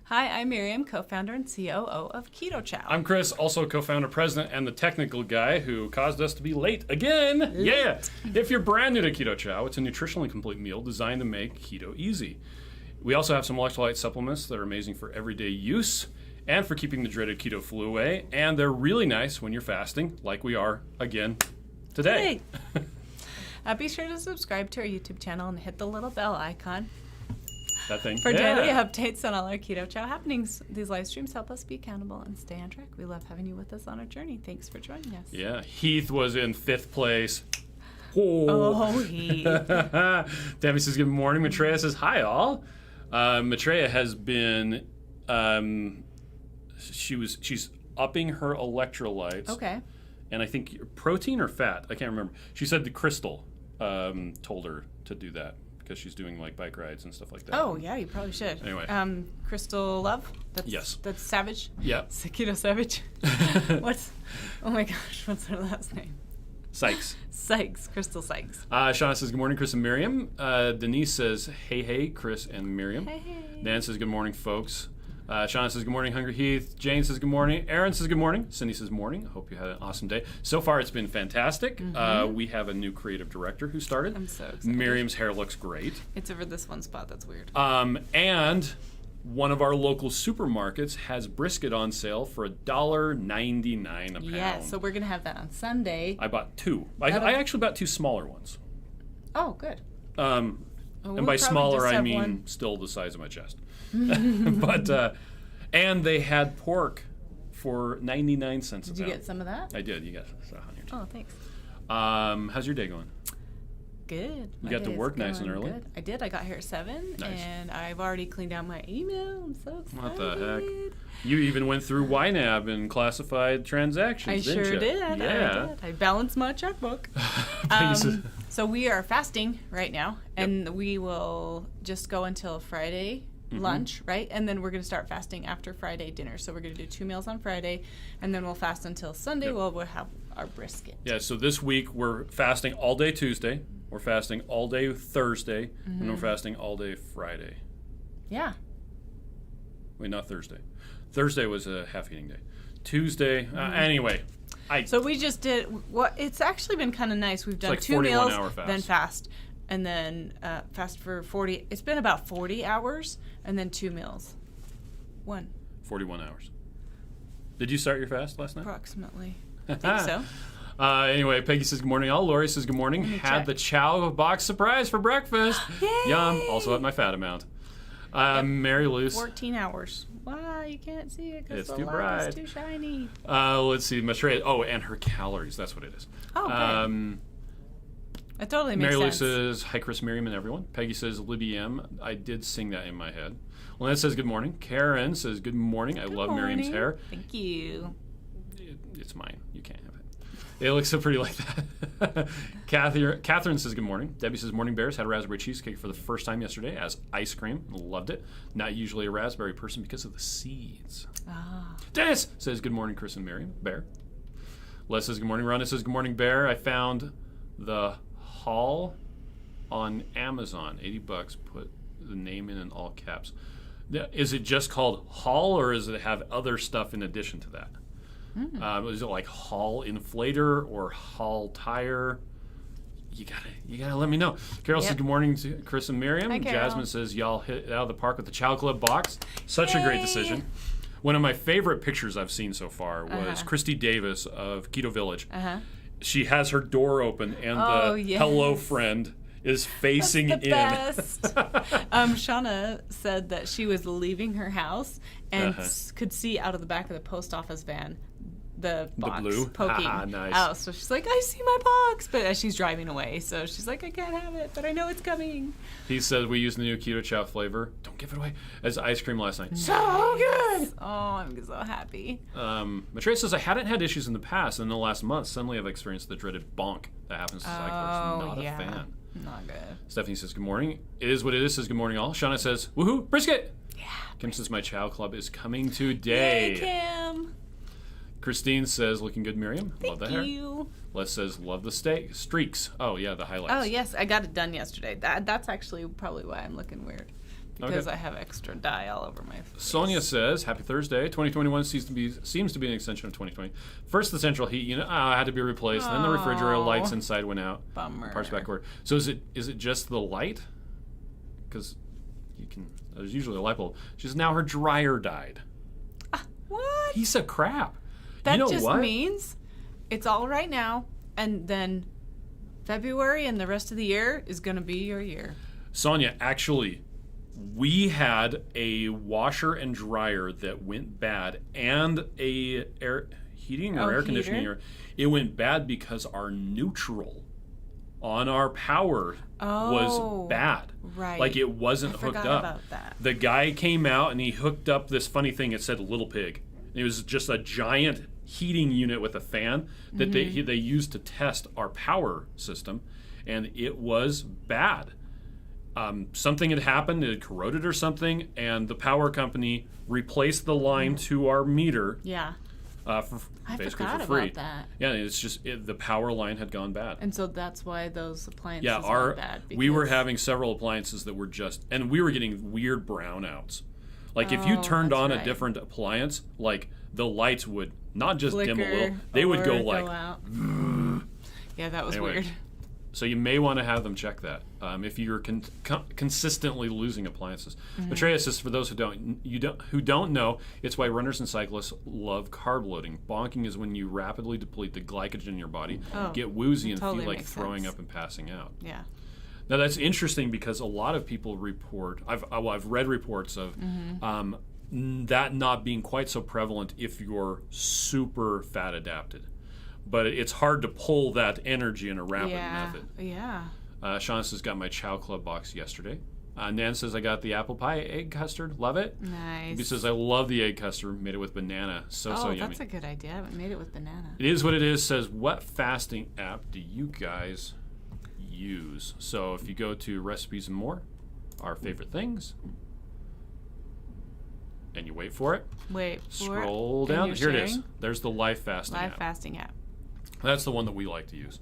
Hi, I'm Miriam, co-founder and COO of Keto Chow. I'm Chris, also co-founder, president, and the technical guy who caused us to be late again. Yeah. If you're brand new to Keto Chow, it's a nutritionally complete meal designed to make keto easy. We also have some electrolyte supplements that are amazing for everyday use and for keeping the dreaded keto flu away. And they're really nice when you're fasting, like we are again today. Be sure to subscribe to our YouTube channel and hit the little bell icon That thing. for daily updates on all our Keto Chow happenings. These live streams help us be accountable and stay on track. We love having you with us on our journey. Thanks for joining us. Yeah. Heath was in 5th place. Oh, Heath. Tammy says, good morning. Maitreya says, hi, all. Maitreya has been, she's upping her electrolytes. Okay. And I think protein or fat, I can't remember. She said the Crystal told her to do that because she's doing like bike rides and stuff like that. Oh, yeah, you probably should. Anyway. Crystal Love? Yes. That's Savage? Yeah. Keto Savage? Oh my gosh, what's her last name? Sykes. Crystal Sykes. Shauna says, good morning, Chris and Miriam. Denise says, hey, Chris and Miriam. Hey. Dan says, good morning, folks. Shauna says, good morning, Hungry Heath. Jane says, good morning. Aaron says, good morning. Cindy says, morning. Hope you had an awesome day. So far, it's been fantastic. Mm-hmm. We have a new creative director who started. I'm so excited. Miriam's hair looks great. It's over this one spot. That's weird. And one of our local supermarkets has brisket on sale for $1.99 a pound. Yeah, so we're going to have that on Sunday. I bought 2. I actually bought 2 smaller ones. Oh, good. And we'll by probably smaller, just I have mean one. still the size of my chest. But and they had pork for 99 cents a Did you pound. get some of that? I did. You got some on your Oh, thanks. How's your day going? Good. You got to work nice and early? Good. I did. I got here at 7, Nice. and I've already cleaned out my email. I'm so excited. What the heck? You even went through YNAB and classified transactions, I didn't sure you? did. Yeah. I balanced my checkbook. So we are fasting right now, and we will just go until Friday lunch, right? And then we're going to start fasting after Friday dinner. So we're going to do 2 meals on Friday, and then we'll fast until Sunday. Yep. We'll have our brisket. Yeah, so this week we're fasting all day Tuesday, we're fasting all day Thursday, and we're fasting all day Friday. Yeah. Wait, not Thursday. Thursday was a half-eating day. Tuesday, anyway. So we just did, it's actually been kind of nice. We've done like 2 meals, 41-hour fast. then fast, and then fast for 40. It's been about 40 hours, and then 2 meals. 41 hours. Did you start your fast last night? Approximately. I think so. Anyway, Peggy says good morning. All Lori says good morning. Let me Had check. the Chow box surprise for breakfast. Yay! Yum. Also at my fat amount. Mary Luce. 14 hours. Wow, you can't see it because It's the too light bright. is too shiny. Let's see. Maitreya. Oh, and her calories. That's what it is. Oh, good. That totally makes Mary Lou sense. says, hi, Chris, Miriam, and everyone. Peggy says, Libby M. I did sing that in my head. Lynette says, good morning. Karen says, good morning. I love Miriam's morning. hair. Thank you. It's mine. You can't have it. It looks so pretty like that. Catherine says, good morning. Debbie says, morning, bears. Had a raspberry cheesecake for the first time yesterday as ice cream. Loved it. Not usually a raspberry person because of the seeds. Ah. Dennis says, good morning, Chris and Miriam. Bear. Les says, good morning. Rhonda says, good morning, Bear. I found the haul on Amazon. $80. Put the name in all caps. Is it just called haul, or does it have other stuff in addition to that? Is it like Hall Inflator or Hall Tire? You gotta let me know. Carol says good morning to Chris and Miriam. Hi, Carol. Jasmine says y'all hit it out of the park with the Chow Club box. Such a great decision. One of my favorite pictures I've seen so far was Christy Davis of Keto Village. She has her door open and the hello friend is facing That's the in. Best. Shauna said that she was leaving her house and could see out of the back of the post office van the box blue? poking Nice. out. So she's like, I see my box. But as she's driving away, so she's like, I can't have it, but I know it's coming. He said we used the new Keto Chow flavor. Don't give it away. As ice cream last night. So good. Oh, I'm so happy. Maitreya says I hadn't had issues in the past, and in the last month, suddenly I've experienced the dreaded bonk that happens to cyclists. Not a fan. Not good. Stephanie says good morning. It is what it is. Says good morning all. Shauna says woohoo brisket. Yeah. Kim says my Chow Club is coming today. Yay, Kim. Christine says looking good, Miriam. Love the hair. Thank you. Les says love the streaks. Oh yeah, the highlights. Oh yes, I got it done yesterday. That's actually probably why I'm looking weird. because I have extra dye all over my face. Sonia says, happy Thursday. 2021 seems to be an extension of 2020. First, the central heat unit had to be replaced. Then the refrigerator lights inside went out. Bummer. Parts back order. So is it just the light? Because there's usually a light bulb. She says now her dryer died. What? Piece of crap. That you know just what? means it's all right now, and then February and the rest of the year is going to be your year. Sonia, actually, we had a washer and dryer that went bad, and a air conditioning unit. It went bad because our neutral on our power was bad. Right. Like it wasn't hooked up. About that. The guy came out and he hooked up this funny thing. It said Little Pig. It was just a giant heating unit with a fan that they used to test our power system, and it was bad. Something had happened, it had corroded or something, and the power company replaced the line to our meter. Yeah. Basically forgot for free. about that. Yeah, it's just the power line had gone bad. And so that's why those appliances went bad. We were having several appliances that were and we were getting weird brownouts. Like if you turned on a different appliance, like the lights would not just dim a little, they would go like. Out. Yeah, that was weird. So you may want to have them check that if you're consistently losing appliances. Matthias says, for those who don't know, it's why runners and cyclists love carb loading. Bonking is when you rapidly deplete the glycogen in your body, get woozy, and totally feel like throwing sense. up and passing out. Yeah. Now that's interesting because a lot of people report. I've read reports of that not being quite so prevalent if you're super fat adapted. But it's hard to pull that energy in a rapid method. Yeah. Sean says, got my Chow Club box yesterday. Nan says, I got the apple pie egg custard. Love it. Nice. He says, I love the egg custard. Made it with banana. So yummy. That's a good idea. I haven't made it with banana. It is what it is. Says, what fasting app do you guys use? So if you go to Recipes and More, our favorite things, and you wait for it. Scroll down. Here it is. There's the Life Fasting app. Life Fasting app. That's the one that we like to use.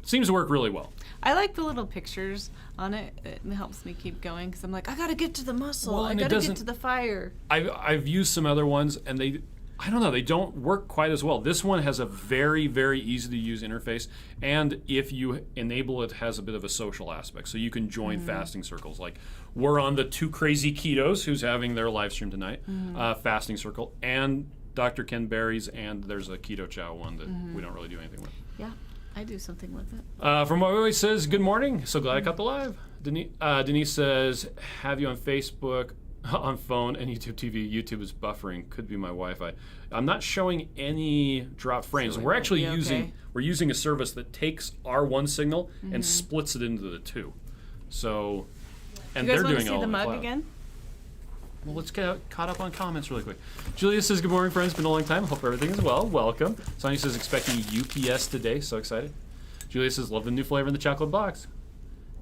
Seems to work really well. I like the little pictures on it. It helps me keep going because I'm like, I gotta get to the muscle. Well, I gotta get to the fire. I've used some other ones, and they don't work quite as well. This one has a very, very easy to use interface, and if you enable it, has a bit of a social aspect. So you can join fasting circles. Like we're on the Two Crazy Ketos, who's having their live stream tonight, fasting circle, and Dr. Ken Berry's, and there's a Keto Chow one that we don't really do anything with. Yeah, I do something with it. From what always says, good morning. So glad I caught the live. Denise says, have you on Facebook, on phone, and YouTube TV. YouTube is buffering. Could be my Wi-Fi. I'm not showing any drop frames. So we're actually using a service that takes our one signal and splits it into the two. So, and they're doing all the mug cloud. again. Well, let's get caught up on comments really quick. Julia says, good morning, friends. Been a long time. Hope everything is well. Welcome. Sonia says, expecting UPS today. So excited. Julia says, love the new flavor in the chocolate box.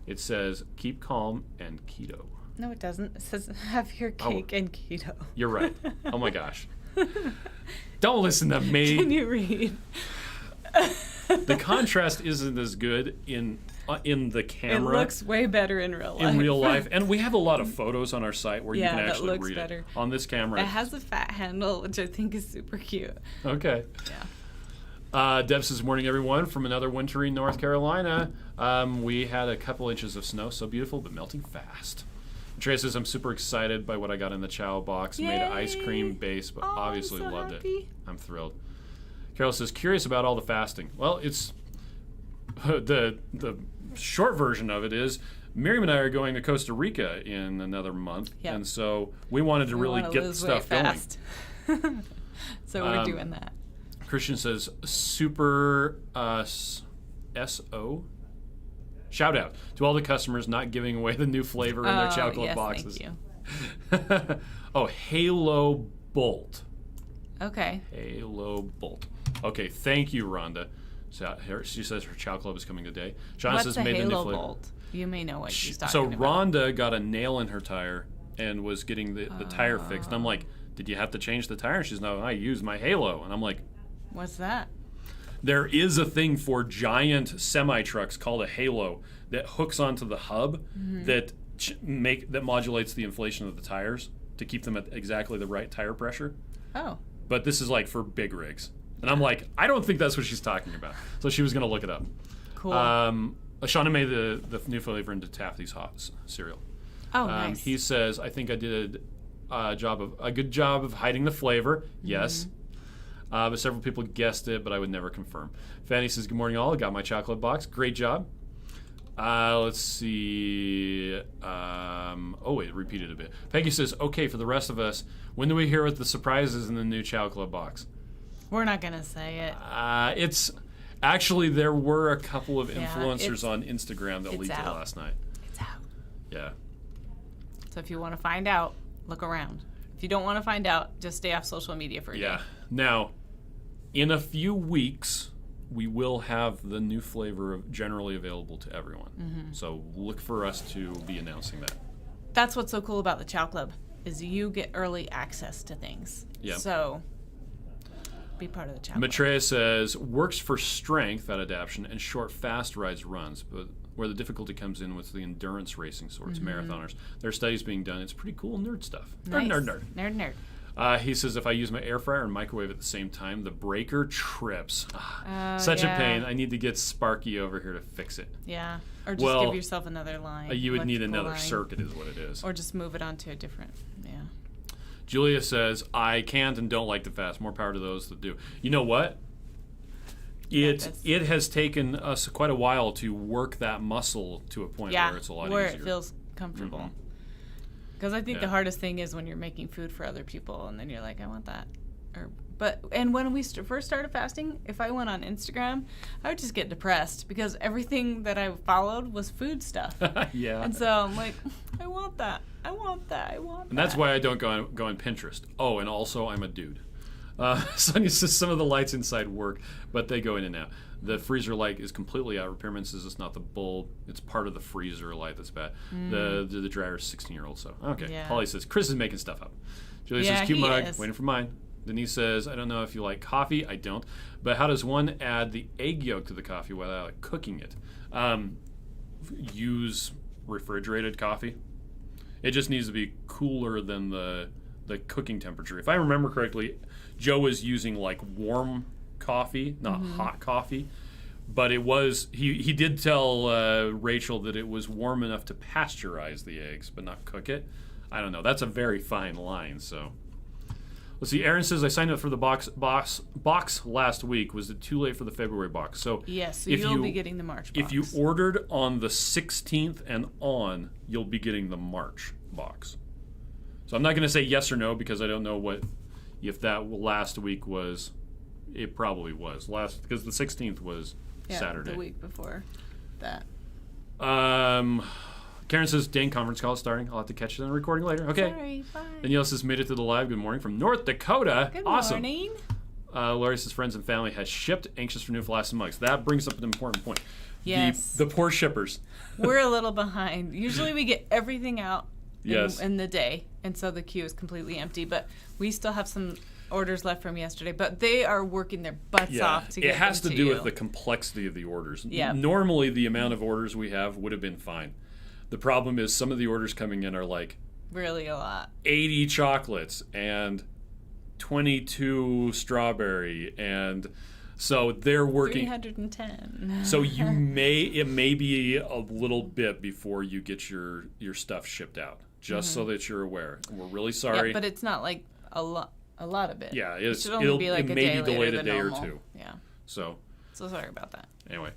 It says, keep calm and keto. No, it doesn't. It says, have your cake and keto. You're right. Oh, my gosh. Don't listen to me. Can you read? The contrast isn't as good in the camera. It looks way better in real life. In real life. And we have a lot of photos on our site where you can that actually looks read better. it. On this camera. It has a fat handle, which I think is super cute. Okay. Yeah. Deb says, morning, everyone, from another wintry North Carolina. We had a couple inches of snow, so beautiful, but melting fast. Trey says, I'm super excited by what I got in the Chow box. Yay! Made an ice cream base, but obviously I'm so loved happy. it. I'm thrilled. Carol says, curious about all the fasting. Well, it's the short version of it is Miriam and I are going to Costa Rica in another month, and so we wanted to really get stuff going. So we're doing that. Christian says, super SO. Shout out to all the customers not giving away the new flavor in their chocolate boxes. Thank you. Oh, Halo Bolt. Okay. Halo Bolt. Okay, thank you, Rhonda. So she says her Chow Club is coming today. John What's says a made the new Halo flavor. Bolt? You may know what she's talking so about. Rhonda got a nail in her tire and was getting the tire fixed. And I'm like, did you have to change the tire? And she's no, I used my Halo. And I'm like, what's that? There is a thing for giant semi trucks called a halo that hooks onto the hub that that modulates the inflation of the tires to keep them at exactly the right tire pressure. Oh. But this is like for big rigs. And I'm like, I don't think that's what she's talking about. So she was going to look it up. Cool. Shauna made the new flavor into Taffy's Hot cereal. Oh, nice. He says, I think I did a good job of hiding the flavor. Yes. But several people guessed it, but I would never confirm. Fanny says, good morning, all. I got my chocolate box. Great job. Let's see. It repeated a bit. Peggy says, okay, for the rest of us, when do we hear what the surprise is in the new Chow Club box? We're not going to say it. It's actually, there were a couple of influencers on Instagram that leaked it last night. It's out. Yeah. So if you want to find out, look around. If you don't want to find out, just stay off social media for a day. Yeah. Now, in a few weeks, we will have the new flavor generally available to everyone. So look for us to be announcing that. That's what's so cool about the Chow Club, is you get early access to things. Yeah. So be part of the Chow Club. Maitreya says, works for strength, that adaptation, and short, fast rides runs, but where the difficulty comes in with the endurance racing sorts, marathoners. There are studies being done. It's pretty cool nerd stuff. Nice. Nerd. He says, if I use my air fryer and microwave at the same time, the breaker trips. Such a pain. I need to get Sparky over here to fix it. Yeah. Or just give yourself another line. You would need another circuit is what it is. Or just move it onto a different, Julia says, I can't and don't like to fast. More power to those that do. You know what? It has taken us quite a while to work that muscle to a point where it's a lot easier. Where it feels comfortable. Because I think the hardest thing is when you're making food for other people and then you're like, I want that. And when we first started fasting, if I went on Instagram, I would just get depressed because everything that I followed was food stuff. Yeah. And so I'm like, I want that. I want that. I want that. And that's why I don't go on Pinterest. Oh, and also I'm a dude. Sonia says some of the lights inside work, but they go in and out. The freezer light is completely out. Repairman says it's not the bulb. It's part of the freezer light that's bad. The dryer is 16-year-old, so okay. Yeah. Holly says, Chris is making stuff up. Julie says, cute mug, waiting for mine. Denise says, I don't know if you like coffee. I don't. But how does one add the egg yolk to the coffee without cooking it? Use refrigerated coffee. It just needs to be cooler than the cooking temperature. If I remember correctly, Joe was using like warm coffee, not hot coffee. But it was, he did tell Rachel that it was warm enough to pasteurize the eggs, but not cook it. I don't know. That's a very fine line, so. Let's see. Aaron says, I signed up for the box last week. Was it too late for the February box? So yes, so you'll be getting the March box. If you ordered on the 16th and on, you'll be getting the March box. So I'm not going to say yes or no because I don't know if that last week was. It probably was because the 16th was Saturday. The week before that. Karen says, dang, conference call is starting. I'll have to catch it on the recording later. Okay. Sorry, bye. Danielle says, made it to the live. Good morning from North Dakota. Good awesome. morning. Lori says, friends and family has shipped. Anxious for new flasks and mugs. That brings up an important point. Yes. The poor shippers. We're a little behind. Usually we get everything out in the day, and so the queue is completely empty. But we still have some orders left from yesterday, but they are working their butts off to get them to you. It has to do with the complexity of the orders. Yeah. Normally, the amount of orders we have would have been fine. The problem is some of the orders coming in are like really a lot. 80 chocolates and 22 strawberry, and so they're working 310. So it may be a little bit before you get your stuff shipped out, just so that you're aware. We're really sorry. Yeah, but it's not like a lot of it. Yeah, it should only be like it a may day be delayed later a day normal. or two. Yeah. So sorry about that. Anyway.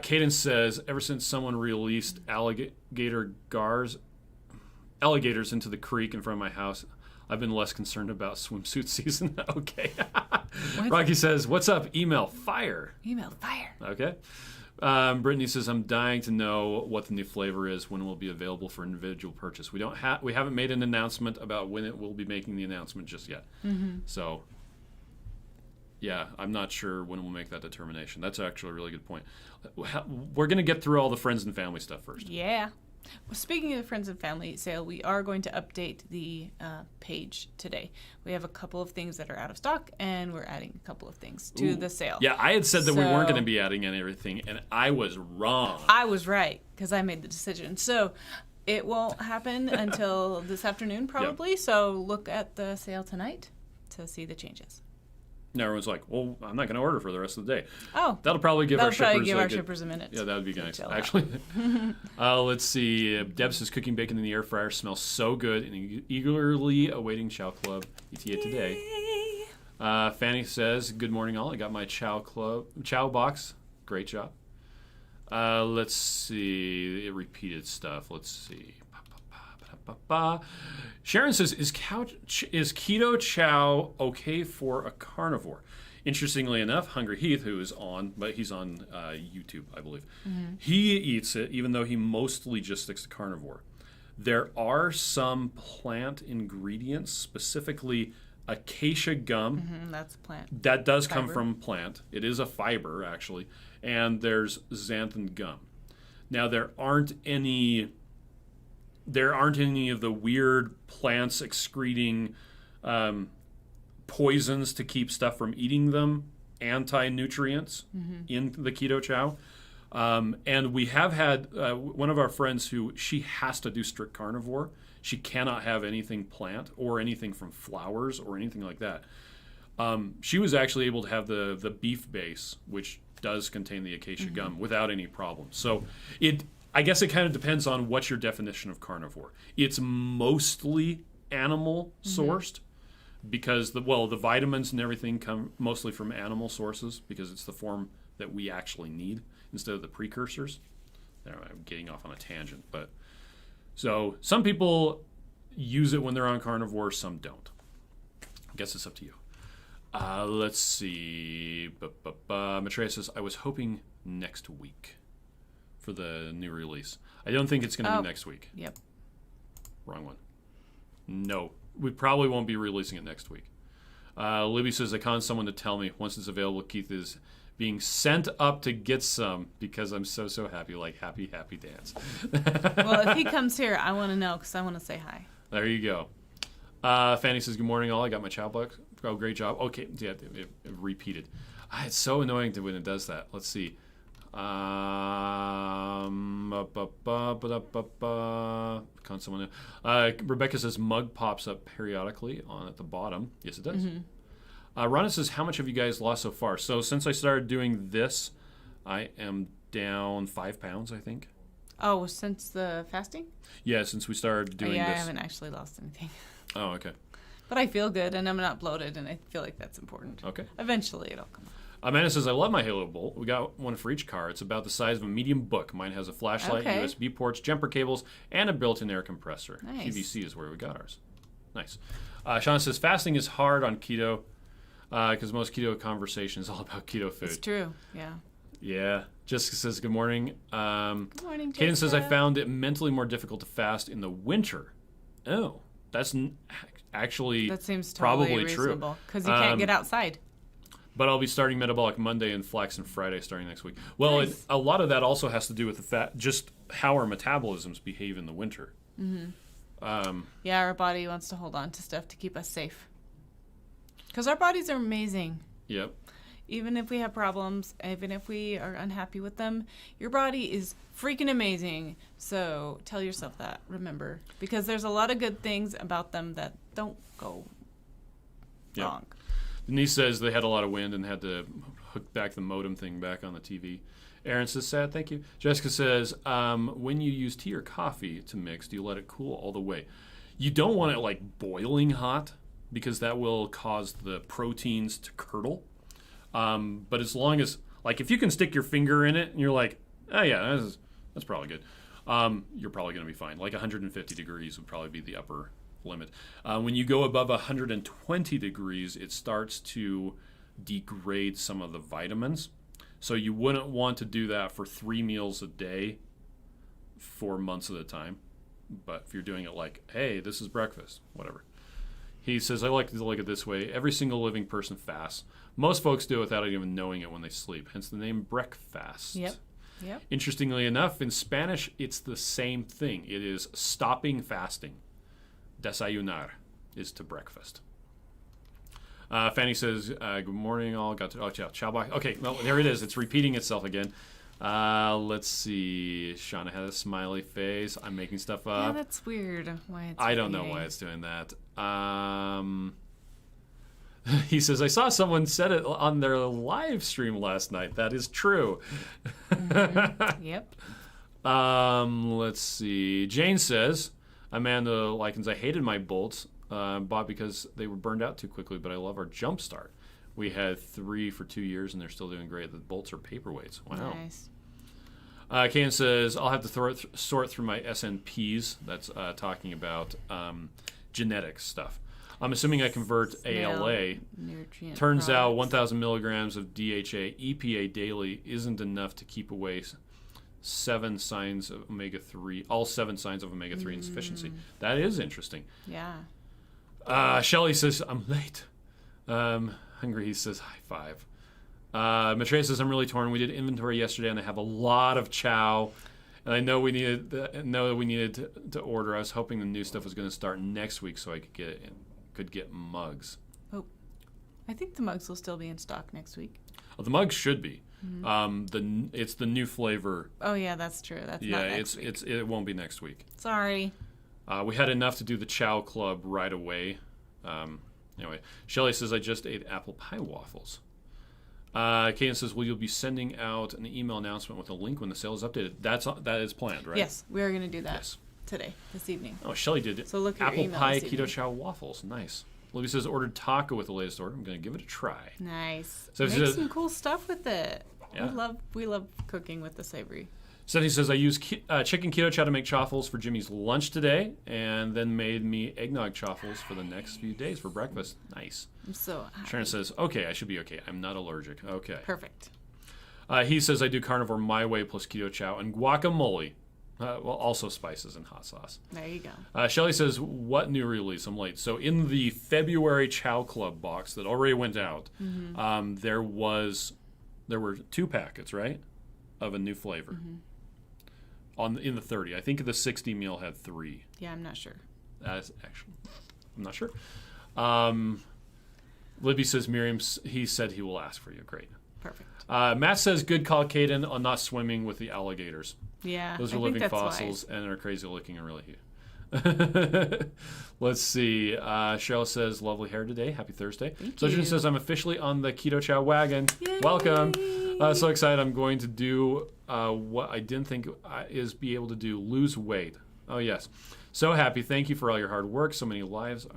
Cadence says, ever since someone released alligators into the creek in front of my house, I've been less concerned about swimsuit season. Okay. Rocky says, what's up? Email fire. Okay. Brittany says, I'm dying to know what the new flavor is, when it will be available for individual purchase. We haven't made an announcement about when it will be making the announcement just yet. So yeah, I'm not sure when we'll make that determination. That's actually a really good point. We're going to get through all the friends and family stuff first. Yeah. Well, speaking of the friends and family sale, we are going to update the page today. We have a couple of things that are out of stock, and we're adding a couple of things to the sale. Yeah, I had said that we weren't going to be adding everything, and I was wrong. I was right, because I made the decision. So It won't happen until this afternoon, probably. So look at the sale tonight to see the changes. Now everyone's like, well, I'm not going to order for the rest of the day. Oh. That'll probably give our shippers a minute. Yeah, that would be nice, actually. Let's see. Deb says cooking bacon in the air fryer smells so good and eagerly awaiting Chow Club ETA today. Fanny says, good morning all. I got my Chow box. Great job. Let's see. Repeated stuff. Let's see. Sharon says, is Keto Chow okay for a carnivore? Interestingly enough, Hungry Heath, who is on, but he's on YouTube, I believe, he eats it, even though he mostly just sticks to carnivore. There are some plant ingredients, specifically acacia gum. That's plant. That does come from plant. It is a fiber, actually. And there's xanthan gum. Now, there aren't any of the weird plants excreting poisons to keep stuff from eating them, anti-nutrients in the Keto Chow. And we have had one of our friends who, she has to do strict carnivore. She cannot have anything plant or anything from flowers or anything like that. She was actually able to have the beef base, which does contain the acacia gum, without any problem. So I guess it kind of depends on what's your definition of carnivore. It's mostly animal sourced because the vitamins and everything come mostly from animal sources because it's the form that we actually need instead of the precursors. I'm getting off on a tangent, but so some people use it when they're on carnivore, some don't. I guess it's up to you. Let's see. Maitreya says, I was hoping next week for the new release. I don't think it's going to be next week. Yep. Wrong one. No. We probably won't be releasing it next week. Libby says, I conned someone to tell me once it's available, Keith is being sent up to get some because I'm so happy. Like, happy dance. Well, if he comes here, I want to know because I want to say hi. There you go. Fanny says, good morning, all. I got my chow box. Oh, great job. Okay, yeah, it repeated. It's so annoying when it does that. Let's see. Rebecca says, mug pops up periodically on at the bottom. Yes, it does. Rhonda says, how much have you guys lost so far? So since I started doing this, I am down 5 pounds, I think. Oh, since the fasting? Yeah, since we started doing this. I haven't actually lost anything. Oh, okay. But I feel good, and I'm not bloated, and I feel like that's important. Okay. Eventually, it'll come up. Amanda says, I love my Halo Bolt. We got one for each car. It's about the size of a medium book. Mine has a flashlight, USB ports, jumper cables, and a built-in air compressor. Nice. PVC is where we got ours. Nice. Sean says, fasting is hard on keto because most keto conversation is all about keto food. It's true, yeah. Yeah. Jessica says, good morning. Good morning, Kaden Jessica. says, I found it mentally more difficult to fast in the winter. Oh, that's actually that seems probably totally true. reasonable because you can't get outside. But I'll be starting Metabolic Monday and Flaxen Friday starting next week. Well, nice. a lot of that also has to do with just how our metabolisms behave in the winter. Yeah, our body wants to hold on to stuff to keep us safe. Because our bodies are amazing. Yep. Even if we have problems, even if we are unhappy with them, your body is freaking amazing. So tell yourself that, remember. Because there's a lot of good things about them that don't go wrong. Denise says they had a lot of wind and had to hook back the modem thing back on the TV. Aaron says, sad, thank you. Jessica says, when you use tea or coffee to mix, do you let it cool all the way? You don't want it like boiling hot because that will cause the proteins to curdle. But as long as, like, if you can stick your finger in it and you're like, oh yeah, that's probably good, you're probably going to be fine. Like 150 degrees would probably be the upper limit. When you go above 120 degrees, it starts to degrade some of the vitamins. So you wouldn't want to do that for 3 meals a day for months at a time. But if you're doing it like, hey, this is breakfast, whatever. He says, I like to look at it this way. Every single living person fasts. Most folks do it without even knowing it when they sleep, hence the name breakfast. Yep. Interestingly enough, in Spanish, it's the same thing. It is stopping fasting. Desayunar is to breakfast. Fanny says, good morning, all. Got to, chow box. Okay, well, there it is. It's repeating itself again. Let's see. Shauna had a smiley face. I'm making stuff up. Yeah, that's weird. Why it's I don't know why it's doing that. He says, I saw someone said it on their live stream last night. That is true. Mm-hmm. Yep. Let's see. Jane says, Amanda likens, I hated my bolts, bought because they were burned out too quickly, but I love our jump start. We had 3 for 2 years, and they're still doing great. The bolts are paperweights. Wow. Nice. Kayan says, I'll have to sort through my SNPs. That's talking about genetic stuff. I'm assuming I convert ALA. Turns out 1,000 milligrams of DHA EPA daily isn't enough to keep away 7 signs of omega-3, all 7 signs of omega-3 insufficiency. That is interesting. Yeah. Shelly says, I'm late. Hungry, he says, high five. Maitreya says, I'm really torn. We did inventory yesterday, and I have a lot of chow. And I know we needed to order. I was hoping the new stuff was going to start next week so I could get mugs. Oh, I think the mugs will still be in stock next week. Oh, the mugs should be. Mm-hmm. It's the new flavor. Oh yeah, that's true. That's not next week. It won't be next week. Sorry. We had enough to do the Chow Club right away. Anyway, Shelly says I just ate apple pie waffles. Kaden says, well, you'll be sending out an email announcement with a link when the sale is updated. That is planned, right? Yes, we are going to do that today, this evening. Oh, Shelly did it. So look at apple your pie Keto Chow waffles. Nice. Libby says, ordered taco with the latest order. I'm going to give it a try. Nice. So make some cool stuff with it. Yeah. We love cooking with the savory. Stephanie says, I used chicken keto chow to make chaffles for Jimmy's lunch today, and then made me eggnog chaffles for the next few days for breakfast. Nice. I'm so happy. Sharon says, okay, I should be okay. I'm not allergic. Okay. Perfect. He says, I do carnivore my way plus keto chow and guacamole. Well, also spices and hot sauce. There you go. Shelly says, what new release? I'm late. So in the February Chow Club box that already went out, there were 2 packets, right, of a new flavor. Mm-hmm. In the 30. I think the 60 meal had 3. Yeah, I'm not sure. I'm not sure. Libby says, Miriam, he said he will ask for you. Great. Perfect. Matt says, good call, Caden, on not swimming with the alligators. Yeah, those are living fossils and are crazy looking and really Let's see. Cheryl says, lovely hair today. Happy Thursday. Sojourn says, I'm officially on the Keto Chow wagon. Yay. Welcome. So excited. I'm going to do what I didn't think is be able to do, lose weight. Oh, yes. So happy. Thank you for all your hard work. So many lives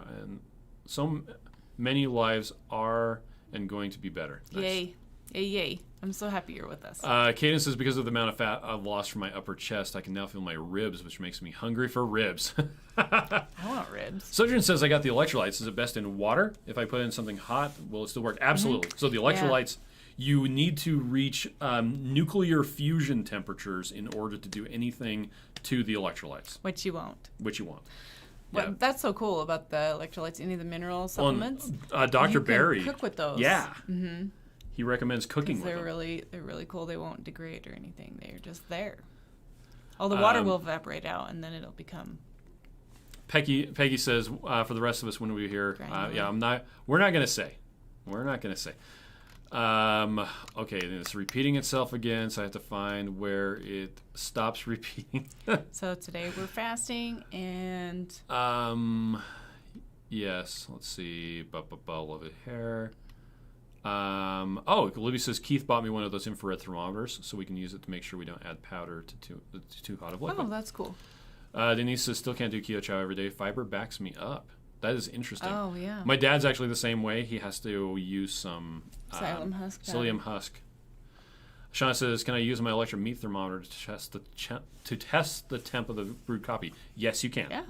are and going to be better. Nice. Yay. Yay. I'm so happy you're with us. Caden says, because of the amount of fat I've lost from my upper chest, I can now feel my ribs, which makes me hungry for ribs. I want ribs. Sojourn says, I got the electrolytes. Is it best in water? If I put in something hot, will it still work? Absolutely. So the electrolytes, you need to reach nuclear fusion temperatures in order to do anything to the electrolytes. Which you won't. Yeah. That's so cool about the electrolytes. Any of the mineral supplements. Dr. Barry. You can cook with those. Yeah. Mm-hmm. He recommends cooking with them. They're really cool. They won't degrade or anything. They're just there. All the water will evaporate out, and then it'll become. Peggy says, for the rest of us, when we hear, we're not going to say. Okay, it's repeating itself again, so I have to find where it stops repeating. So today we're fasting, and yes, let's see. Lovely hair. Libby says Keith bought me one of those infrared thermometers, so we can use it to make sure we don't add powder to too hot of liquid. Oh, that's cool. Denise says still can't do keto chow every day. Fiber backs me up. That is interesting. Oh yeah. My dad's actually the same way. He has to use some psyllium husk. Shauna says, can I use my electro meat thermometer to test the temp of the brewed coffee? Yes, you can. Yeah.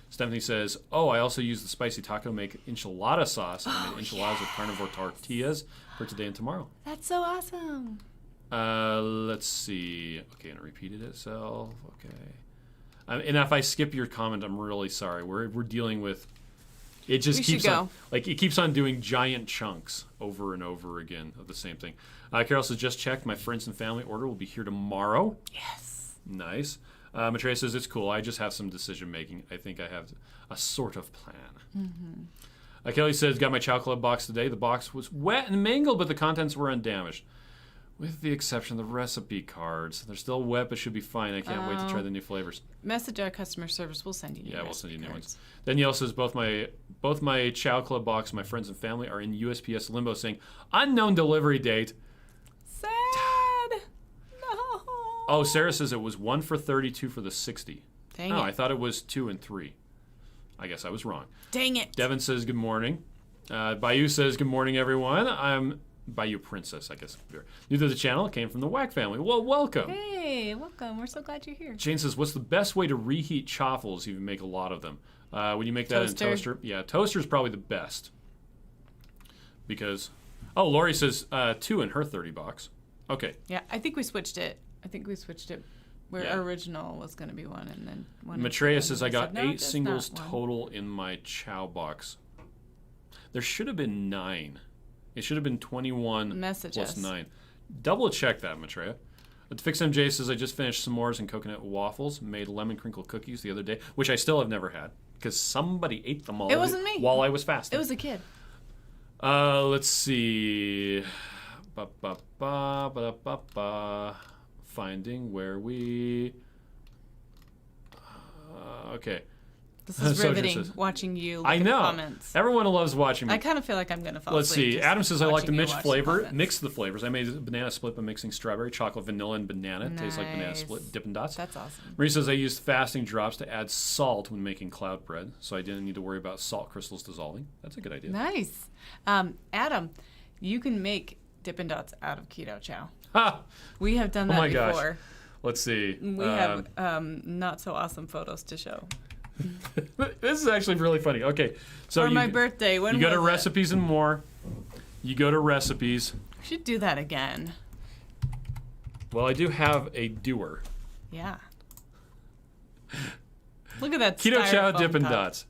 Stephanie says, I also use the spicy taco to make enchilada sauce. And I made enchiladas with carnivore tortillas for today and tomorrow. That's so awesome. Let's see. Okay, and it repeated itself. Okay. And if I skip your comment, I'm really sorry. We're dealing with... It just keeps on... it keeps on doing giant chunks over and over again of the same thing. Carol says, just checked. My friends and family order will be here tomorrow. Yes. Nice. Maitreya says, it's cool. I just have some decision making. I think I have a sort of plan. Mm-hmm. Kelly says, got my Chow Club box today. The box was wet and mangled, but the contents were undamaged. With the exception of the recipe cards. They're still wet, but should be fine. I can't wait to try the new flavors. Message our customer service. We'll send you new we'll send you new cards. ones. Danielle says, both my Chow Club box and my friends and family are in USPS limbo saying, unknown delivery date. Sad. No. Oh, Sarah says it was 1 for 30, 2 for the 60. Dang it. I thought it was 2 and 3. I guess I was wrong. Dang it. Devin says, good morning. Bayou says, good morning, everyone. I'm Bayou Princess, I guess. New to the channel, came from the Whack family. Well, welcome. Hey, welcome. We're so glad you're here. Jane says, what's the best way to reheat chaffles? You make a lot of them. When you make that in a toaster. Yeah, toaster is probably the best. Because, Lori says 2 in her 30 box. Okay. Yeah, I think we switched it. Where our original was going to be 1 and then 1. Maitreya says, I got 8 singles total in my Chow box. There should have been 9. It should have been 21 plus 9. Double check that, Maitreya. Fix MJ says, I just finished s'mores and coconut waffles, made lemon crinkle cookies the other day, which I still have never had because somebody ate them all. It wasn't me. While I was fasting. It was a kid. Let's see. Finding where we... okay. This is riveting, watching you look at the comments. Everyone loves watching me. I kind of feel like I'm going to fall Let's asleep. see. Adam says, I like to mix mix the flavors. I made a banana split by mixing strawberry, chocolate, vanilla, and banana. Nice. Tastes like banana split. Dippin' Dots. That's awesome. Marie says, I used fasting drops to add salt when making cloud bread, so I didn't need to worry about salt crystals dissolving. That's a good idea. Nice. Adam, you can make Dippin' Dots out of Keto Chow. Ha! We have done that before. Gosh. Let's see. We have not so awesome photos to show. This is actually really funny. Okay, so for my birthday, when you go to it? recipes and more. You go to recipes. We should do that again. Well, I do have a doer. Yeah. Look at that. Keto Chow styrofoam Dippin' cup. Dots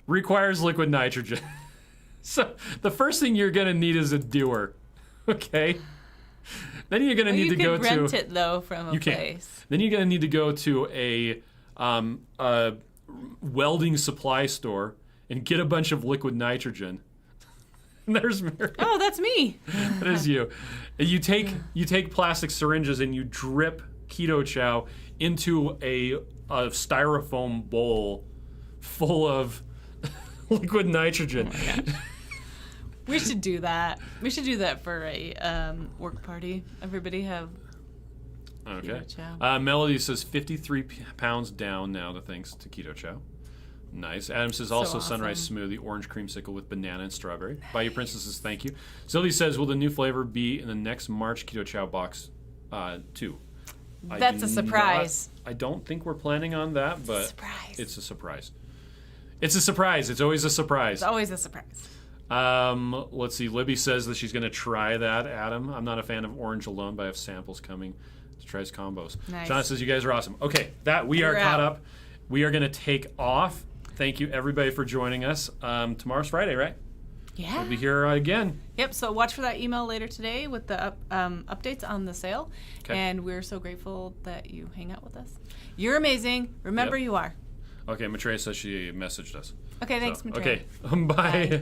requires liquid nitrogen. So the first thing you're gonna need is a doer. Okay. Then you're gonna need to go to. You can rent it though from a place. Then you're gonna need to go to a welding supply store and get a bunch of liquid nitrogen. And there's Miriam. Oh, that's me. That is you. You take plastic syringes and you drip Keto Chow into a styrofoam bowl full of liquid nitrogen. Oh my gosh. We should do that. We should do that for a work party. Everybody have okay. Keto Chow. Melody says 53 pounds down now, thanks to Keto Chow. Nice. Adam says also awesome. sunrise smoothie, orange creamsicle with banana and strawberry. Bayou Princess says thank you. Sylvie says, will the new flavor be in the next March Keto Chow box 2? That's a surprise. I don't think we're planning on that, but it's a surprise. It's a surprise. It's always a surprise. It's always a surprise. Let's see. Libby says that she's going to try that, Adam. I'm not a fan of orange alone, but I have samples coming to try his combos. Nice. John says you guys are awesome. Okay, we are caught up. We are going to take off. Thank you, everybody, for joining us. Tomorrow's Friday, right? Yeah. We'll be here again. Yep, so watch for that email later today with the updates on the sale. Okay. And we're so grateful that you hang out with us. You're amazing. Remember, you are. Okay, Maitreya says she messaged us. Okay, thanks, Maitreya. Okay, bye.